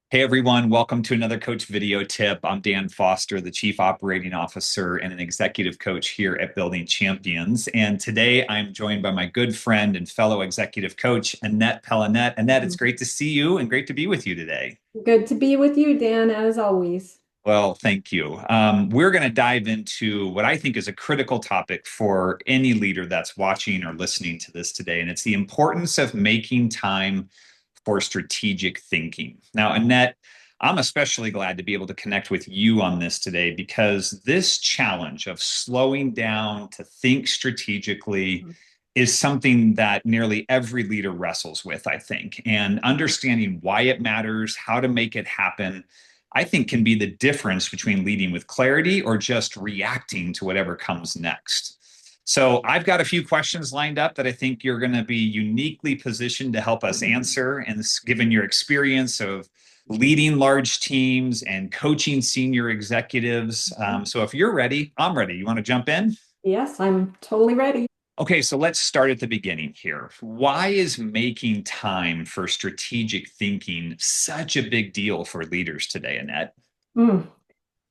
Hey everyone, welcome to another coach video tip. I'm Dan Foster, the Chief Operating Officer and an executive coach here at Building Champions. And today I'm joined by my good friend and fellow executive coach, Annette Pellinat. Annette, it's great to see you and great to be with you today. Good to be with you, Dan, as always. Well, thank you. We're going to dive into what I think is a critical topic for any leader that's watching or listening to this today, and it's the importance of making time for strategic thinking. Now, Annette, I'm especially glad to be able to connect with you on this today because this challenge of slowing down to think strategically is something that nearly every leader wrestles with, I think. And understanding why it matters, how to make it happen, I think can be the difference between leading with clarity or just reacting to whatever comes next. So I've got a few questions lined up that I think you're going to be uniquely positioned to help us answer. And given your experience of leading large teams and coaching senior executives. So if you're ready, I'm ready. You want to jump in? Yes, I'm totally ready. Okay, so let's start at the beginning here. Why is making time for strategic thinking such a big deal for leaders today, Annette? Mm.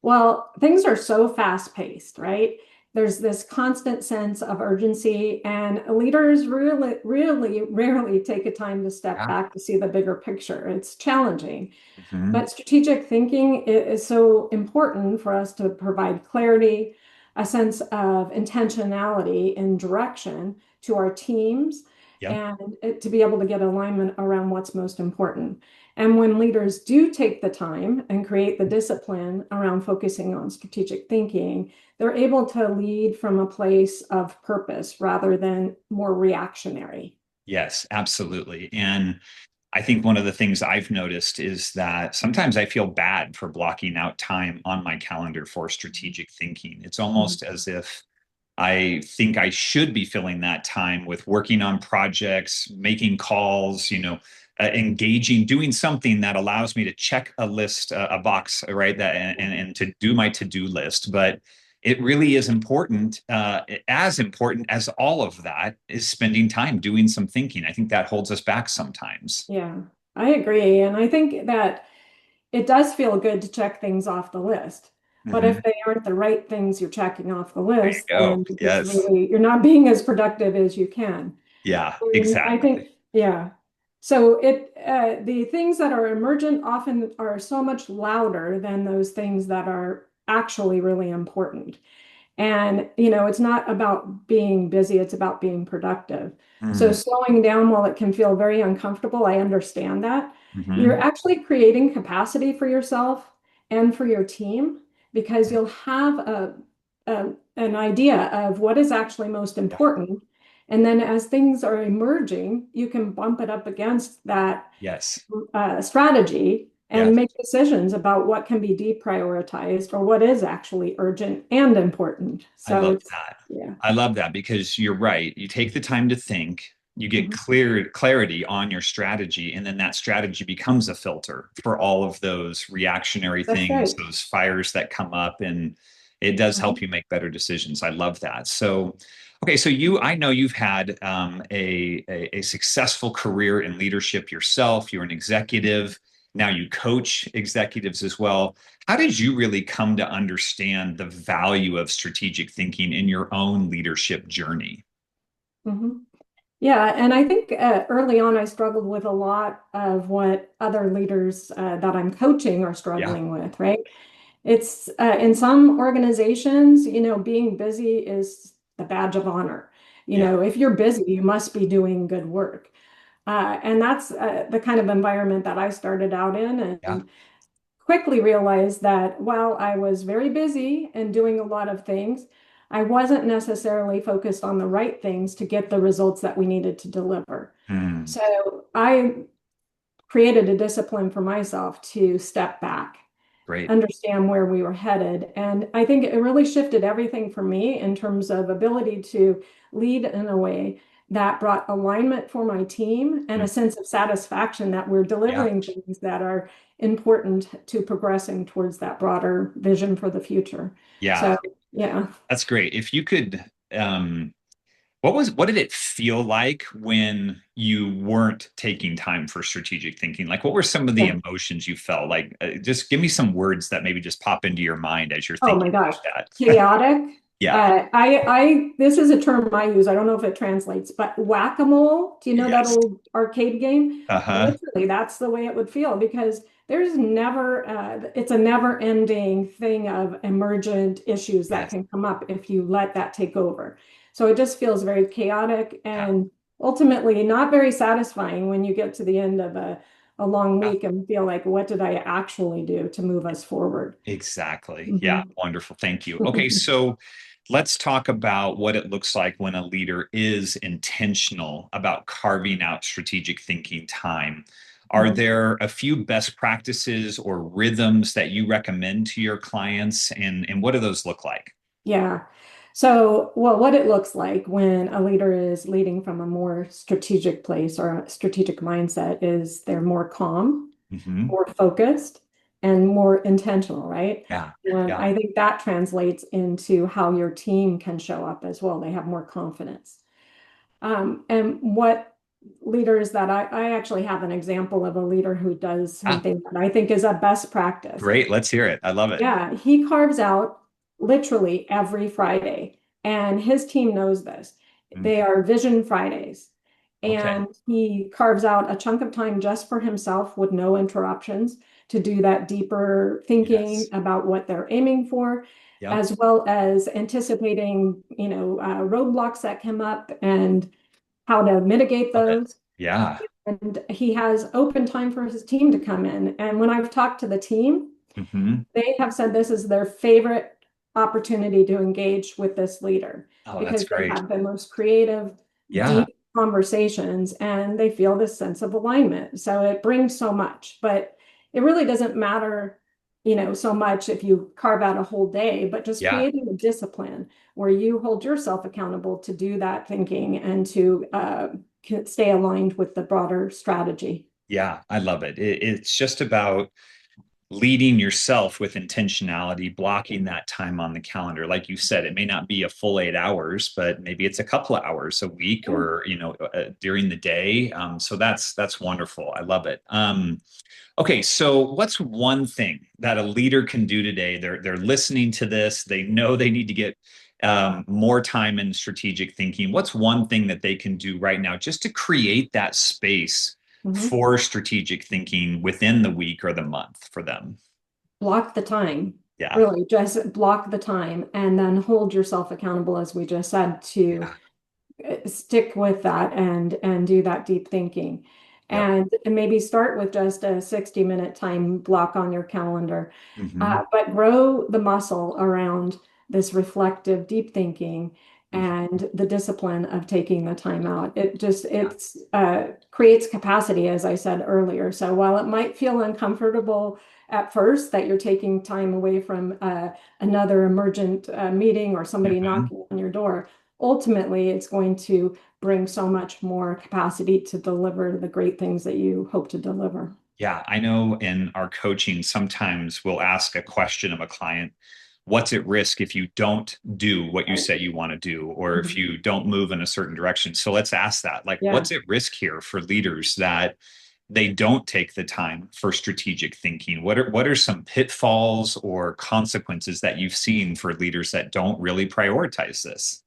Well, things are so fast-paced, right? There's this constant sense of urgency, and leaders really, really rarely take a time to step Yeah. back to see the bigger picture. It's challenging. Mhm. But strategic thinking is so important for us to provide clarity, a sense of intentionality and direction to our teams, Yep. and to be able to get alignment around what's most important. And when leaders do take the time and create the discipline around focusing on strategic thinking, they're able to lead from a place of purpose rather than more reactionary. Yes, absolutely. And I think one of the things I've noticed is that sometimes I feel bad for blocking out time on my calendar for strategic thinking. It's almost as if I think I should be filling that time with working on projects, making calls, engaging, doing something that allows me to check a list, a box, right? That and to do my to-do list. But it really is important, as important as all of that is spending time doing some thinking. I think that holds us back sometimes. Yeah, I agree. And I think that it does feel good to check things off the list. But if Mhm. they aren't the right things you're checking off the There you list, go. then it's Yes. really, you're not being as productive as you can. Yeah, And I exactly. think, yeah. So the things that are emergent often are so much louder than those things that are actually really important. And, it's not about being busy, it's about being productive. So Mm. slowing down, while it can feel very uncomfortable, I understand that. You're Mhm. actually creating capacity for yourself and for your team because you'll have an idea of what is actually most Yeah. important. And then as things are emerging, you can bump it up against that Yes. strategy and Yes. make decisions about what can be deprioritized or what is actually urgent and important. I So love it's, that. yeah. I love that because you're right. You take the time to think, you get Mhm. clear clarity on your strategy, and then that strategy becomes a filter for all of those reactionary That's things, right. those fires that come up, and it does help Mhm. you make better decisions. I love that. So, okay, so I know you've had a successful career in leadership yourself. You're an executive. Now you coach executives as well. How did you really come to understand the value of strategic thinking in your own leadership journey? Mhm. Yeah, and I think early on I struggled with a lot of what other leaders that I'm coaching are Yeah, struggling with, right? It's in some organizations, being busy is the badge of honor. yeah, If you're busy, you must be doing good work. And that's the kind of environment that I started out in, yeah. and quickly realized that while I was very busy and doing a lot of things, I wasn't necessarily focused on the right things to get the results that we needed to deliver. Hmm, So I created a discipline for myself to step back, great. understand where we were headed. And I think it really shifted everything for me in terms of ability to lead in a way that brought alignment for my team and Hmm, a sense of satisfaction that we're yeah, delivering things that are important to progressing towards that broader vision for the future. yeah. So, yeah. That's great. If you could, um, what did it feel like when you weren't taking time for strategic thinking? Like, what were some of the Yeah. emotions you felt? Like, just give me some words that maybe just pop into your mind as you're Oh my thinking gosh, about that. chaotic. Yeah. This is a term I use. I don't know if it translates, but whack-a-mole, do you know that Yes. old arcade game? Uh-huh. Literally, that's the way it would feel because there's never, it's a never-ending thing of emergent issues that Yes. can come up if you let that take over. So it just feels very chaotic Yeah. and ultimately not very satisfying when you get to the end of a long Yeah. week and feel like, what did I actually do to move us forward? Exactly. Yeah. Mhm. Wonderful. Thank you. Okay. So let's talk about what it looks like when a leader is intentional about carving out strategic thinking time. Are Mhm. there a few best practices or rhythms that you recommend to your clients? And what do those look like? Yeah. So, well, what it looks like when a leader is leading from a more strategic place or a strategic mindset is they're more calm, Hmm. more focused, and more intentional, right? Yeah. And Yeah. I think that translates into how your team can show up as well. They have more confidence. And what leaders that I actually have an example of a leader who does Ah, something that I think is a best practice. great. Let's hear it. I love it. Yeah, he carves out literally every Friday, and his team knows this. Mm. They are Vision Fridays, Okay. and he carves out a chunk of time just for himself with no interruptions to do that deeper thinking Yes. about what they're aiming for, Yep. as well as anticipating, roadblocks that come up and how to mitigate Love it. those. Yeah. And he has open time for his team to come in. And when I've talked to the team, Hmm. they have said this is their favorite opportunity to engage with this leader Oh, that's because they great. have the most creative, Yeah. deep conversations and they feel this sense of alignment. So it brings so much, but it really doesn't matter, so much if you carve out a whole day, but just Yeah. creating a discipline where you hold yourself accountable to do that thinking and to stay aligned with the broader strategy. Yeah. I love it. It's just about leading yourself with intentionality, blocking that time on the calendar. Like you said, it may not be a full 8 hours, but maybe it's a couple of hours a week Yeah. or, during the day. So that's wonderful. I love it. Okay, so what's one thing that a leader can do today? They're listening to this. They know they need to get more time in strategic thinking. What's one thing that they can do right now just to create that space Mhm. for strategic thinking within the week or the month for them? Block the time. Yeah, Really, just block the time and then hold yourself accountable, as we just said, to yeah, stick with that and do that deep thinking. yep. And maybe start with just a 60-minute time block on your calendar, Hmm. but grow the muscle around this reflective, deep thinking Hmm. and the discipline of taking the time out. It just Yeah, it's creates capacity, as I said earlier. So while it might feel uncomfortable at first that you're taking time away from another emergent meeting or somebody hmm, knocking on your door, ultimately it's going to bring so much more capacity to deliver the great things that you hope to deliver. yeah. I know in our coaching, sometimes we'll ask a question of a client, what's at risk if you don't do what you Right. say you want to do, or if Mhm. you don't move in a certain direction? So let's ask that. Like, Yeah. what's at risk here for leaders that they don't take the time for strategic thinking? What are some pitfalls or consequences that you've seen for leaders that don't really prioritize this?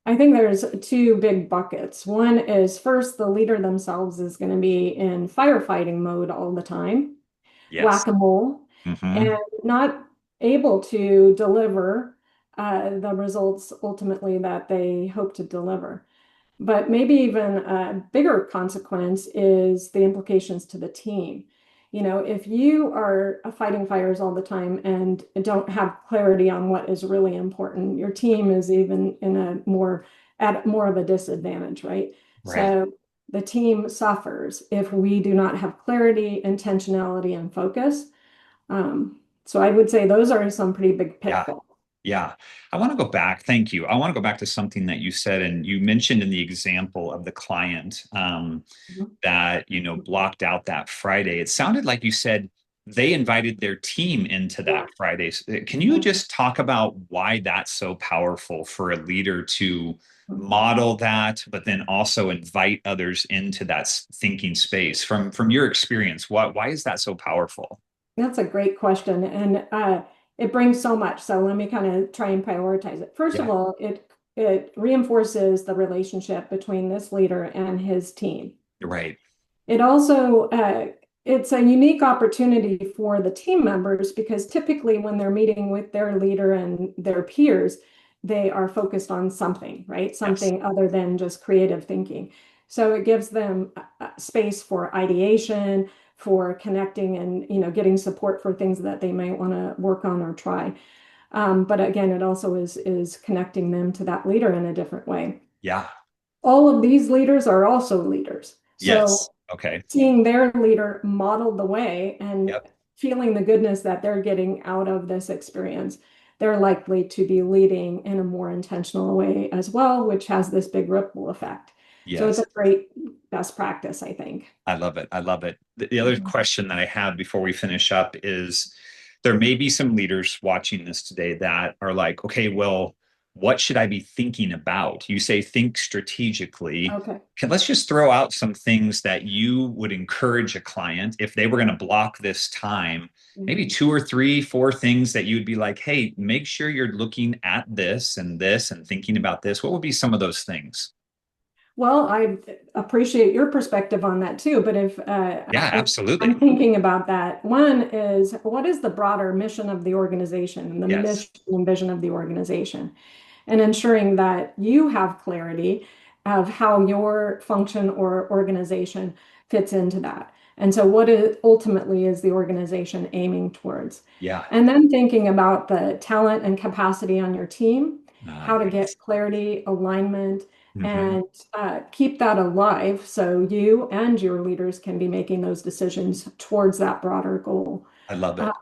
I think there's two big buckets. One is first, the leader themselves is going to be in firefighting mode all the time, Yes. whack-a-mole, and Hmm. not able to deliver the results ultimately that they hope to deliver. But maybe even a bigger consequence is the implications to the team. If you are fighting fires all the time and don't have clarity on what is really important, your team is even at more of a disadvantage, right? Right. So the team suffers if we do not have clarity, intentionality, and focus. So I would say those are some pretty big Yeah. pitfalls. Yeah. I want to go back. Thank you. I want to go back to something that you said, and you mentioned in the example of the client Mhm. that, blocked out that Friday. It sounded like you said they invited their team into Yeah. that Friday. Can you just talk about why that's so powerful for a leader to model that, but then also invite others into that thinking space from your experience? Why is that so powerful? That's a great question. And it brings so much. So let me kind of try and prioritize it. First of Yeah, all, it reinforces the relationship between this leader and his team. you're right. It also it's a unique opportunity for the team members because typically when they're meeting with their leader and their peers, they are focused on something, right? Yes. Something other than just creative thinking. So it gives them space for ideation, for connecting and getting support for things that they might want to work on or try. But again, it also is connecting them to that leader in a different way. Yeah. All of these leaders are also leaders. So Yes. Okay. seeing their leader model the way and Yep. feeling the goodness that they're getting out of this experience, they're likely to be leading in a more intentional way as well, which has this big ripple effect. So it's Yes. a great best practice, I think. I love it. I love it. The other Mhm. question that I have before we finish up is there may be some leaders watching this today that are like, okay, well, what should I be thinking about? You say think strategically. Okay. Let's just throw out some things that you would encourage a client if they were going to block this time, maybe Mhm. two or three, four things that you'd be like, hey, make sure you're looking at this and thinking about this. What would be some of those things? Well, I appreciate your perspective on that too, but Yeah, if absolutely. I'm thinking about that, one is what is the broader mission of the organization, the Yes. mission and vision of the organization, and ensuring that you have clarity of how your function or organization fits into that. And so what is ultimately is the organization aiming towards? Yeah. And then thinking about the talent and capacity on your team, Ah, how to yes. get clarity, alignment, Hmm. and keep that alive so you and your leaders can be making those decisions towards that broader goal. I love Uh, it.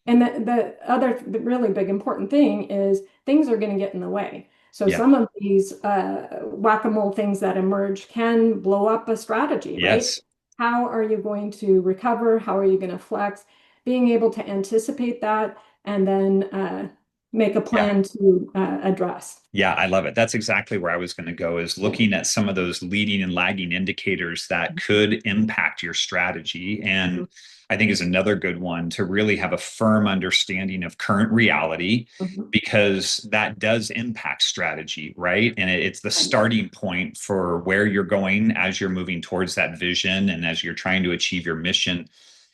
and the really big important thing is things are going to get in the way. So Yeah. some of these whack-a-mole things that emerge can blow up a strategy, right? Yes. How are you going to recover? How are you going to flex? Being able to anticipate that and then make a Yeah. plan to address. Yeah, I love it. That's exactly where I was going to go is Yeah. looking at some of those leading and lagging indicators that could impact your strategy. And Mhm. I think is another good one to really have a firm understanding of current reality Mhm. because that does impact strategy, right? And it's the Right. starting point for where you're going as you're moving towards that vision and as you're trying to achieve your mission.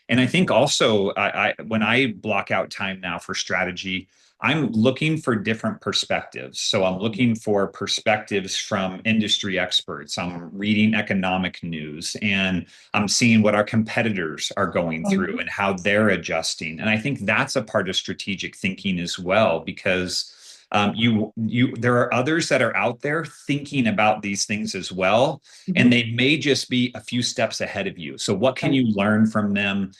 And I think also, when I block out time now for strategy, I'm looking for different perspectives. So I'm looking for perspectives from industry experts. I'm reading economic news and I'm seeing what our competitors are going through Mhm. and how they're adjusting. And I think that's a part of strategic thinking as well, because there are others that are out there thinking about these things as well, and Mhm. they may just be a few steps ahead of you. So what can Right. you learn from them?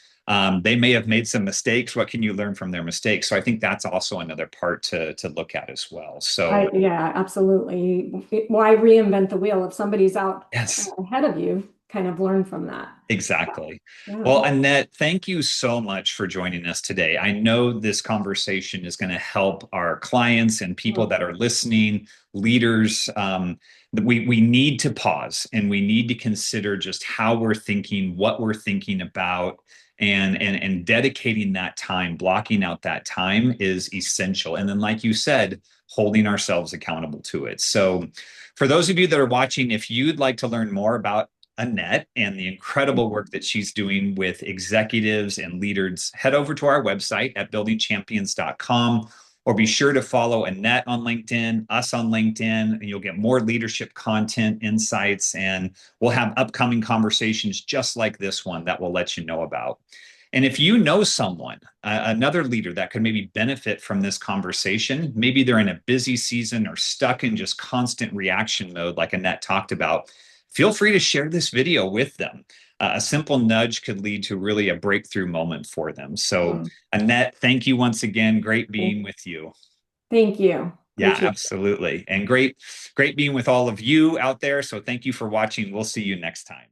They may have made some mistakes. What can you learn from their mistakes? So I think that's also another part to look at as well. So Yeah, absolutely. Why reinvent the wheel? If somebody's out yes, ahead of you, kind of learn from that. exactly. Yeah. Well, Annette, thank you so much for joining us today. I know this conversation is going to help our clients and people Well, that are listening, leaders. We need to pause and we need to consider just how we're thinking, what we're thinking about, and dedicating that time, blocking out that time is essential. And then, like you said, holding ourselves accountable to it. So, for those of you that are watching, if you'd like to learn more about Annette and the incredible work that she's doing with executives and leaders, head over to our website at buildingchampions.com or be sure to follow Annette on LinkedIn, us on LinkedIn, and you'll get more leadership content, insights, and we'll have upcoming conversations just like this one that we'll let you know about. And if you know someone, another leader that could maybe benefit from this conversation, maybe they're in a busy season or stuck in just constant reaction mode, like Annette talked about, feel free to share this video with them. A simple nudge could lead to really a breakthrough moment for them. So, mm, Annette, thank you once again. Great being with you. thank you. Yeah, Appreciate it. absolutely. And great being with all of you out there. So, thank you for watching. We'll see you next time.